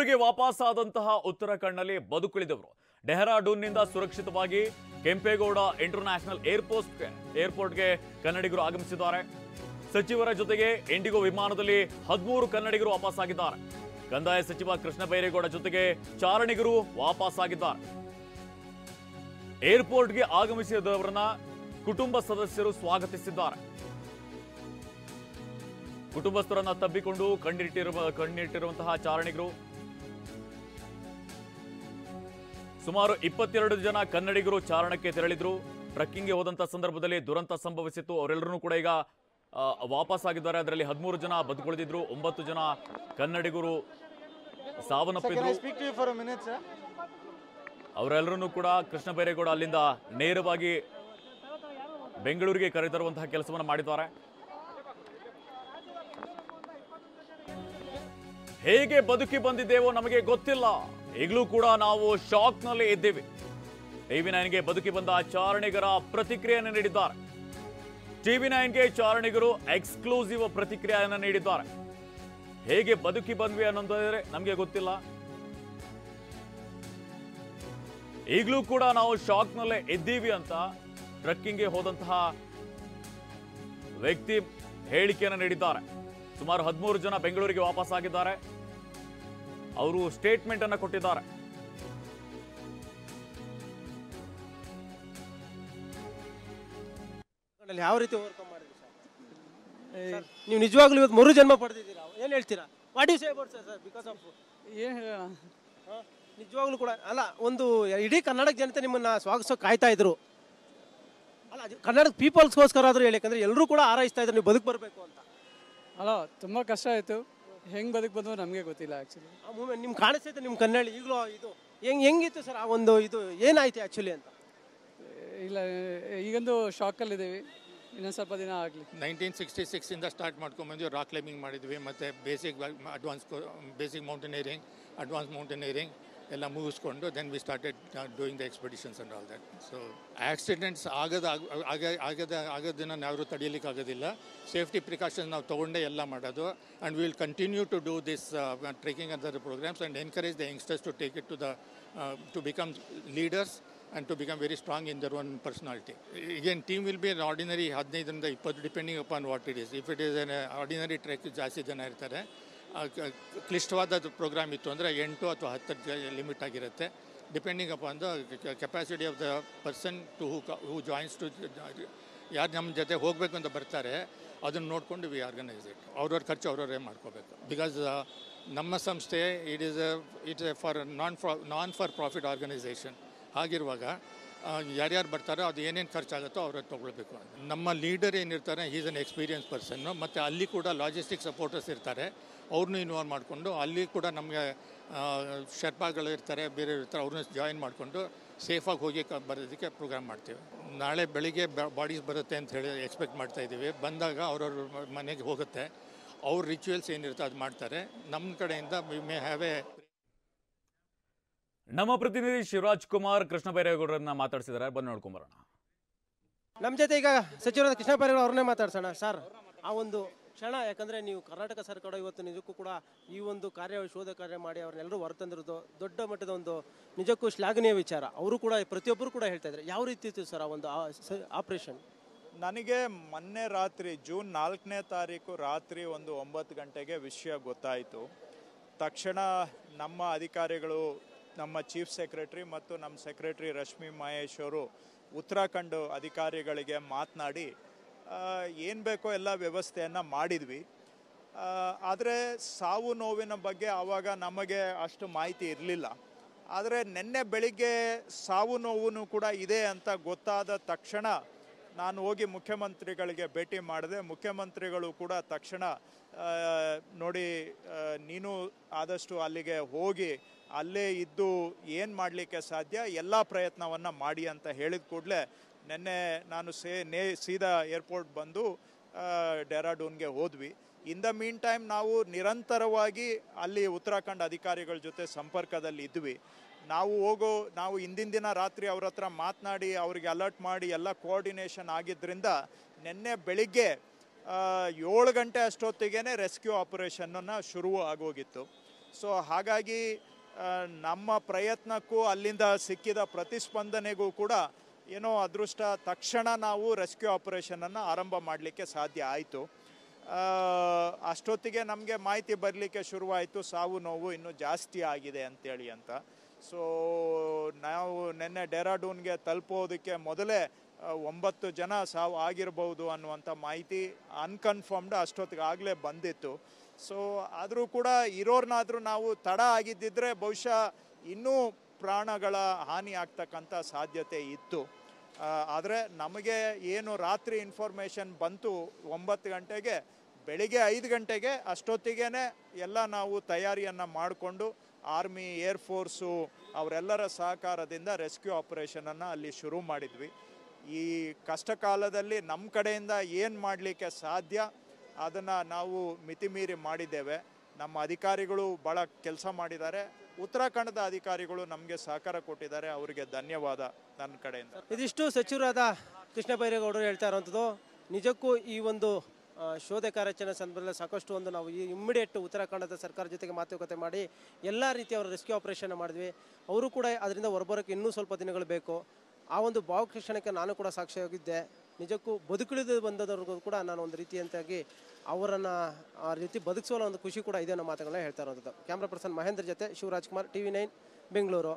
ಬೆಂಗಳೂರಿಗೆ ವಾಪಸ್ಸಾದಂತಹ ಉತ್ತರಾಖಂಡ್ನಲ್ಲಿ ಬದುಕುಳಿದವರು ಡೆಹ್ರಾಡೂನ್ನಿಂದ ಸುರಕ್ಷಿತವಾಗಿ ಕೆಂಪೇಗೌಡ ಇಂಟರ್ನ್ಯಾಷನಲ್ ಏರ್ಪೋರ್ಟ್ಗೆ ಕನ್ನಡಿಗರು ಆಗಮಿಸಿದ್ದಾರೆ. ಸಚಿವರ ಜೊತೆಗೆ ಇಂಡಿಗೋ ವಿಮಾನದಲ್ಲಿ 13 ಕನ್ನಡಿಗರು ವಾಪಸ್ಸಾಗಿದ್ದಾರೆ. ಕಂದಾಯ ಸಚಿವ ಕೃಷ್ಣ ಬೈರೇಗೌಡ ಜೊತೆಗೆ ಚಾರಣಿಗರು ವಾಪಸ್ಸಾಗಿದ್ದಾರೆ. ಏರ್ಪೋರ್ಟ್ಗೆ ಆಗಮಿಸಿದವರನ್ನ ಕುಟುಂಬ ಸದಸ್ಯರು ಸ್ವಾಗತಿಸಿದ್ದಾರೆ. ಕುಟುಂಬಸ್ಥರನ್ನ ತಬ್ಬಿಕೊಂಡು ಕಣ್ಣಿಟ್ಟಿರುವಂತಹ ಚಾರಣಿಗರು ಸುಮಾರು 22 ಜನ ಕನ್ನಡಿಗರು ಚಾರಣಕ್ಕೆ ತೆರಳಿದ್ರು. ಟ್ರಕ್ಕಿಂಗ್ಗೆ ಹೋದಂತಹ ಸಂದರ್ಭದಲ್ಲಿ ದುರಂತ ಸಂಭವಿಸಿತ್ತು. ಅವರೆಲ್ಲರೂ ಕೂಡ ಈಗ ವಾಪಸ್ಸಾಗಿದ್ದಾರೆ. ಅದರಲ್ಲಿ 13 ಜನ ಬದುಕುಳಿದಿದ್ರು, 9 ಜನ ಕನ್ನಡಿಗರು ಸಾವನ್ನಪ್ಪಿದ್ರು. ಅವರೆಲ್ಲರನ್ನೂ ಕೂಡ ಕೃಷ್ಣ ಬೈರೇಗೌಡ ಅಲ್ಲಿಂದ ನೇರವಾಗಿ ಬೆಂಗಳೂರಿಗೆ ಕರೆತರುವಂತಹ ಕೆಲಸವನ್ನು ಮಾಡಿದ್ದಾರೆ. ಹೇಗೆ ಬದುಕಿ ಬಂದಿದ್ದೇವೋ ನಮಗೆ ಗೊತ್ತಿಲ್ಲ, ಈಗಲೂ ಕೂಡ ನಾವು ಶಾಕ್ನಲ್ಲಿ ಇದ್ದೇವೆ. TV9ಗೆ ಬದುಕಿ ಬಂದ ಚಾರಣಿಗರ ಪ್ರತಿಕ್ರಿಯೆಯನ್ನು ನೀಡಿದ್ದಾರೆ. TV9ಗೆ ಚಾರಣಿಗರು ಎಕ್ಸ್ಕ್ಲೂಸಿವ್ ಪ್ರತಿಕ್ರಿಯೆಯನ್ನು ನೀಡಿದ್ದಾರೆ. ಹೇಗೆ ಬದುಕಿ ಬಂದ್ವಿ ಅನ್ನೋದಾದ್ರೆ ನಮಗೆ ಗೊತ್ತಿಲ್ಲ, ಈಗಲೂ ಕೂಡ ನಾವು ಶಾಕ್ನಲ್ಲೇ ಇದ್ದೀವಿ ಅಂತ ಟ್ರಕ್ಕಿಂಗ್ಗೆ ಹೋದಂತಹ ವ್ಯಕ್ತಿ ಹೇಳಿಕೆಯನ್ನು ನೀಡಿದ್ದಾರೆ. ಸುಮಾರು 13 ಜನ ಬೆಂಗಳೂರಿಗೆ ವಾಪಸ್ಸಾಗಿದ್ದಾರೆ. ಅವರು ಸ್ಟೇಟ್ಮೆಂಟ್ ಅನ್ನು ಕೊಟ್ಟಿದ್ದಾರೆ. ಯಾವ ರೀತಿ ಓವರ್ಕಮ್ ಮಾಡಿದ್ರಿ ಸರ್? ನೀವು ನಿಜವಾಗ್ಲೂ ಇವತ್ತು ಮರು ಜನ್ಮ ಪಡೆದಿದ್ದೀರಾ, ಏನು ಹೇಳ್ತೀರಾ? What you say about sir? Because of ನಿಜವಾಗ್ಲೂ ಕೂಡ ಅಲ್ಲ, ಒಂದು ಇಡೀ ಕರ್ನಾಟಕ ಜನತೆ ನಿಮ್ಮನ್ನ ಸ್ವಾಗತಿಸೋಕೆ ಕಾಯ್ತಾ ಇದ್ರು. ಅಲ್ಲ, ಕರ್ನಾಟಕ ಪೀಪಲ್ಸ್ಗೋಸ್ಕರ ಆದರೂ ಹೇಳಿ, ಯಾಕಂದ್ರೆ ಎಲ್ಲರೂ ಕೂಡ ಹಾರೈಸ್ತಾ ಇದ್ರು ನೀವು ಬದುಕು ಬರಬೇಕು ಅಂತ. ಅಲ್ಲ, ತುಂಬ ಕಷ್ಟ ಆಯಿತು. ಹೆಂಗೆ ಬದುಕು ಬಂದು ನಮಗೆ ಗೊತ್ತಿಲ್ಲ ಆ್ಯಕ್ಚುಲಿ. ಆ ಮೂಮೆಂಟ್ ನಿಮ್ಗೆ ಕಾಣಿಸ್ತೈತೆ ನಿಮ್ಮ ಕಣ್ಣಲ್ಲಿ ಈಗಲೂ. ಇದು ಹೆಂಗಿತ್ತು ಸರ್ ಆ ಒಂದು ಇದು ಏನಾಯ್ತು ಆ್ಯಕ್ಚುಲಿ ಅಂತ? ಇಲ್ಲ, ಈಗೊಂದು ಶಾಕಲ್ಲಿದ್ದೀವಿ, ಇನ್ನೊಂದು ಸ್ವಲ್ಪ ದಿನ ಆಗಲಿ. 1966ಇಂದ ಸ್ಟಾರ್ಟ್ ಮಾಡ್ಕೊಂಡ್ಬಂದು ರಾಕ್ ಕ್ಲೈಂಬಿಂಗ್ ಮಾಡಿದ್ವಿ, ಮತ್ತು ಬೇಸಿಕ್ ಮೌಂಟೇನಿಯರಿಂಗ್, ಅಡ್ವಾನ್ಸ್ ಮೌಂಟೇನಿಯರಿಂಗ್ ಎಲ್ಲ ಮುಗಿಸ್ಕೊಂಡು then we started doing the expeditions and all that. So accidents ಆಗೋದನ್ನು ಯಾರು ತಡೆಯಲಿಕ್ಕೆ ಆಗೋದಿಲ್ಲ. ಸೇಫ್ಟಿ ಪ್ರಿಕಾಷನ್ಸ್ ನಾವು ತೊಗೊಂಡೇ ಎಲ್ಲ ಮಾಡೋದು. And will continue to do this trekking other programmes and encourage the youngsters to take it to become leaders and to become very strong in their own personality. Again, team will be an ordinary 15ರಿಂದ 20 depending upon what it is. If it is an ordinary trek, ಜಾಸ್ತಿ ಜನ ಇರ್ತಾರೆ. ಕ್ಲಿಷ್ಟವಾದ program ಇತ್ತು ಅಂದರೆ 8 ಅಥವಾ 10 limit ಆಗಿರುತ್ತೆ, depending upon the capacity of the person to who joins to. ಯಾರು ನಮ್ಮ ಜೊತೆ ಹೋಗಬೇಕು ಅಂತ ಬರ್ತಾರೆ ಅದನ್ನು ನೋಡಿಕೊಂಡು ವಿ ಆರ್ಗನೈಸ್ ಇಟ್. ಅವ್ರವ್ರ ಖರ್ಚು ಅವ್ರವರೇ ಮಾಡ್ಕೋಬೇಕು. ಬಿಕಾಸ್ ನಮ್ಮ ಸಂಸ್ಥೆ it's a non for profit organisation. ಹಾಗಿರುವಾಗ ಯಾರ್ಯಾರು ಬರ್ತಾರೋ ಅದು ಏನೇನು ಖರ್ಚಾಗುತ್ತೋ ಅವ್ರ ತೊಗೊಳ್ಬೇಕು. ನಮ್ಮ ಲೀಡರ್ ಏನಿರ್ತಾರೆ, ಈಸ್ ಅನ್ ಎಕ್ಸ್ಪೀರಿಯನ್ಸ್ ಪರ್ಸನ್ನು, ಮತ್ತು ಅಲ್ಲಿ ಕೂಡ ಲಾಜಿಸ್ಟಿಕ್ ಸಪೋರ್ಟರ್ಸ್ ಇರ್ತಾರೆ, ಅವ್ರನ್ನೂ ಇನ್ವಾಲ್ವ್ ಮಾಡಿಕೊಂಡು ಅಲ್ಲಿ ಕೂಡ ನಮಗೆ ಶರ್ಪಾಗಳು ಇರ್ತಾರೆ, ಬೇರೆ ಇರ್ತಾರೆ, ಅವ್ರನ್ನ ಜಾಯಿನ್ ಮಾಡಿಕೊಂಡು ಸೇಫಾಗಿ ಹೋಗಿ ಬರೋದಕ್ಕೆ ಪ್ರೋಗ್ರಾಮ್ ಮಾಡ್ತೀವಿ. ನಾಳೆ ಬೆಳಿಗ್ಗೆ ಬಾಡೀಸ್ ಬರುತ್ತೆ ಅಂತ ಹೇಳಿ ಎಕ್ಸ್ಪೆಕ್ಟ್ ಮಾಡ್ತಾಯಿದ್ದೀವಿ. ಬಂದಾಗ ಅವ್ರವ್ರ ಮನೆಗೆ ಹೋಗುತ್ತೆ, ಅವ್ರ ರಿಚುವಲ್ಸ್ ಏನಿರುತ್ತೆ ಅದು ಮಾಡ್ತಾರೆ. ನಮ್ಮ ಕಡೆಯಿಂದ ವಿ ಮೇ ಹ್ಯಾವ್ ಎ. ನಮ್ಮ ಪ್ರತಿನಿಧಿ ಶಿವರಾಜ್ ಕುಮಾರ್ ಕೃಷ್ಣ ಬೈರೇಗೌಡರನ್ನ ಮಾತಾಡ್ಸಿದ್ದಾರೆ, ಬಂದು ನೋಡ್ಕೊಂಬರೋಣ. ನಮ್ಮ ಜೊತೆ ಈಗ ಸಚಿವರಾದ ಕೃಷ್ಣ ಬೈರೇಗೌಡ ಅವ್ರನ್ನೇ ಮಾತಾಡ್ಸೋಣ. ಸರ್, ಆ ಒಂದು ಕ್ಷಣ, ಯಾಕಂದರೆ ನೀವು ಕರ್ನಾಟಕ ಸರ್ಕಾರ ಇವತ್ತು ನಿಜಕ್ಕೂ ಕೂಡ ಈ ಒಂದು ಶೋಧ ಕಾರ್ಯ ಮಾಡಿ ಅವ್ರನ್ನೆಲ್ಲರೂ ಹೊರತಂದಿರೋದು ದೊಡ್ಡ ಮಟ್ಟದ ಒಂದು ನಿಜಕ್ಕೂ ಶ್ಲಾಘನೀಯ ವಿಚಾರ. ಅವರು ಕೂಡ ಪ್ರತಿಯೊಬ್ಬರು ಕೂಡ ಹೇಳ್ತಾ ಇದ್ದಾರೆ. ಯಾವ ರೀತಿ ಇತ್ತು ಸರ್ ಆ ಒಂದು ಆಪರೇಷನ್? ನನಗೆ ಮೊನ್ನೆ ರಾತ್ರಿ ಜೂನ್ 4ನೇ ತಾರೀಕು ರಾತ್ರಿ ಒಂದು 9 ಗಂಟೆಗೆ ವಿಷಯ ಗೊತ್ತಾಯಿತು. ತಕ್ಷಣ ನಮ್ಮ ಅಧಿಕಾರಿಗಳು, ನಮ್ಮ ಚೀಫ್ ಸೆಕ್ರೆಟರಿ ಮತ್ತು ನಮ್ಮ ಸೆಕ್ರೆಟರಿ ರಶ್ಮಿ ಮಹೇಶ್ ಅವರು ಉತ್ತರಾಖಂಡ್ ಅಧಿಕಾರಿಗಳಿಗೆ ಮಾತನಾಡಿ ಏನು ಬೇಕೋ ಎಲ್ಲ ವ್ಯವಸ್ಥೆಯನ್ನು ಮಾಡಿದ್ವಿ. ಆದರೆ ಸಾವು ನೋವಿನ ಬಗ್ಗೆ ಆವಾಗ ನಮಗೆ ಅಷ್ಟು ಮಾಹಿತಿ ಇರಲಿಲ್ಲ. ಆದರೆ ನಿನ್ನೆ ಬೆಳಿಗ್ಗೆ ಸಾವು ನೋವು ಕೂಡ ಇದೆ ಅಂತ ಗೊತ್ತಾದ ತಕ್ಷಣ ನಾನು ಹೋಗಿ ಮುಖ್ಯಮಂತ್ರಿಗಳಿಗೆ ಭೇಟಿ ಮಾಡಿದೆ. ಮುಖ್ಯಮಂತ್ರಿಗಳು ಕೂಡ ತಕ್ಷಣ ನೋಡಿ, ನೀನು ಆದಷ್ಟು ಅಲ್ಲಿಗೆ ಹೋಗಿ ಅಲ್ಲೇ ಇದ್ದು ಏನು ಮಾಡಲಿಕ್ಕೆ ಸಾಧ್ಯ ಎಲ್ಲ ಪ್ರಯತ್ನವನ್ನು ಮಾಡಿ ಅಂತ ಹೇಳಿದ ಕೂಡಲೇ ನಿನ್ನೆ ನಾನು ಸೀದಾ ಏರ್ಪೋರ್ಟ್ ಬಂದು ಡೆಹ್ರಾಡೂನ್ಗೆ ಹೋದ್ವಿ. ಇನ್ ದ ಮೀನ್ ಟೈಮ್ ನಾವು ನಿರಂತರವಾಗಿ ಅಲ್ಲಿ ಉತ್ತರಾಖಂಡ್ ಅಧಿಕಾರಿಗಳ ಜೊತೆ ಸಂಪರ್ಕದಲ್ಲಿ ಇದ್ವಿ. ನಾವು ಹಿಂದಿನ ದಿನ ರಾತ್ರಿ ಅವ್ರ ಹತ್ರ ಮಾತನಾಡಿ ಅವ್ರಿಗೆ ಅಲರ್ಟ್ ಮಾಡಿ ಎಲ್ಲ ಕೋಆರ್ಡಿನೇಷನ್ ಆಗಿದ್ದರಿಂದ ನಿನ್ನೆ ಬೆಳಿಗ್ಗೆ 7 ಗಂಟೆ ಅಷ್ಟೊತ್ತಿಗೆ ರೆಸ್ಕ್ಯೂ ಆಪರೇಷನ್ನ ಶುರು ಆಗೋಗಿತ್ತು. ಸೊ ಹಾಗಾಗಿ ನಮ್ಮ ಪ್ರಯತ್ನಕ್ಕೂ ಅಲ್ಲಿಂದ ಸಿಕ್ಕಿದ ಪ್ರತಿಸ್ಪಂದನೆಗೂ ಕೂಡ ಏನೋ ಅದೃಷ್ಟ, ತಕ್ಷಣ ನಾವು ರೆಸ್ಕ್ಯೂ ಆಪರೇಷನನ್ನು ಆರಂಭ ಮಾಡಲಿಕ್ಕೆ ಸಾಧ್ಯ ಆಯಿತು. ಅಷ್ಟೊತ್ತಿಗೆ ನಮಗೆ ಮಾಹಿತಿ ಬರಲಿಕ್ಕೆ ಶುರುವಾಯಿತು, ಸಾವು ನೋವು ಇನ್ನೂ ಜಾಸ್ತಿ ಆಗಿದೆ ಅಂತೇಳಿ ಅಂತ. ಸೊ ನಾವು ನಿನ್ನೆ ಡೆಹ್ರಾಡೂನ್ಗೆ ತಲುಪೋದಕ್ಕೆ ಮೊದಲೇ 9 ಜನ ಸಾವು ಆಗಿರ್ಬೋದು ಅನ್ನುವಂಥ ಮಾಹಿತಿ ಅನ್ಕನ್ಫರ್ಮ್ಡ್ ಅಷ್ಟೊತ್ತಿಗೆ ಆಗಲೇ ಬಂದಿತ್ತು. ಸೊ ಆದರೂ ಕೂಡ ಇರೋರ್ನಾದರೂ ನಾವು ತಡ ಆಗಿದ್ದಿದ್ರೆ ಬಹುಶಃ ಇನ್ನೂ ಪ್ರಾಣಗಳ ಹಾನಿ ಆಗ್ತಕ್ಕಂಥ ಸಾಧ್ಯತೆ ಇತ್ತು. ಆದರೆ ನಮಗೆ ಏನು ರಾತ್ರಿ ಇನ್ಫಾರ್ಮೇಷನ್ ಬಂತು 9 ಗಂಟೆಗೆ, ಬೆಳಿಗ್ಗೆ 5 ಗಂಟೆಗೆ ಅಷ್ಟೊತ್ತಿಗೆ ಎಲ್ಲ ನಾವು ತಯಾರಿಯನ್ನು ಮಾಡಿಕೊಂಡು ಆರ್ಮಿ, ಏರ್ಫೋರ್ಸು ಅವರೆಲ್ಲರ ಸಹಕಾರದಿಂದ ರೆಸ್ಕ್ಯೂ ಆಪರೇಷನನ್ನು ಅಲ್ಲಿ ಶುರು ಮಾಡಿದ್ವಿ. ಈ ಕಷ್ಟ ಕಾಲದಲ್ಲಿ ನಮ್ಮ ಕಡೆಯಿಂದ ಏನು ಮಾಡಲಿಕ್ಕೆ ಸಾಧ್ಯ ಅದನ್ನು ನಾವು ಮಿತಿಮೀರಿ ಮಾಡಿದ್ದೇವೆ. ನಮ್ಮ ಅಧಿಕಾರಿಗಳು ಭಾಳ ಕೆಲಸ ಮಾಡಿದ್ದಾರೆ. ಉತ್ತರಾಖಂಡದ ಅಧಿಕಾರಿಗಳು ನಮಗೆ ಸಹಕಾರ ಕೊಟ್ಟಿದ್ದಾರೆ, ಅವರಿಗೆ ಧನ್ಯವಾದ ನನ್ನ ಕಡೆಯಿಂದ. ಇದಿಷ್ಟು ಸಚಿವರಾದ ಕೃಷ್ಣ ಬೈರೇಗೌಡರು ಹೇಳ್ತಾ ಇರುವಂಥದ್ದು. ನಿಜಕ್ಕೂ ಈ ಒಂದು ಶೋಧ ಕಾರ್ಯಾಚರಣೆ ಸಂದರ್ಭದಲ್ಲಿ ಸಾಕಷ್ಟು ಒಂದು ನಾವು ಈ ಇಮ್ಮಿಡಿಯೇಟ್ ಉತ್ತರಾಖಂಡದ ಸರ್ಕಾರ ಜೊತೆಗೆ ಮಾತುಕತೆ ಮಾಡಿ ಎಲ್ಲ ರೀತಿಯ ಅವರ ರೆಸ್ಕ್ಯೂ ಆಪರೇಷನ್ ಮಾಡಿದ್ವಿ. ಅವರು ಕೂಡ ಅದರಿಂದ ಹೊರಬರೋಕ್ಕೆ ಇನ್ನೂ ಸ್ವಲ್ಪ ದಿನಗಳು ಬೇಕು. ಆ ಒಂದು ಭಾವಕ್ಷಣಕ್ಕೆ ನಾನು ಕೂಡ ಸಾಕ್ಷಿಯಾಗಿದ್ದೆ. ನಿಜಕ್ಕೂ ಬದುಕುಳಿದು ಬಂದವ್ರಿಗೂ ಕೂಡ ನಾನು ಒಂದು ರೀತಿಯಂತಾಗಿ ಅವರನ್ನು ಆ ರೀತಿ ಬದುಕಿಸುವ ಒಂದು ಖುಷಿ ಕೂಡ ಇದೆ ಅನ್ನೋ ಮಾತುಗಳನ್ನ ಹೇಳ್ತಾ ಇರೋದು. ಕ್ಯಾಮ್ರಾ ಪರ್ಸನ್ ಮಹೇಂದ್ರ ಜೊತೆ ಶಿವರಾಜ್ ಕುಮಾರ್, TV9 ಬೆಂಗಳೂರು.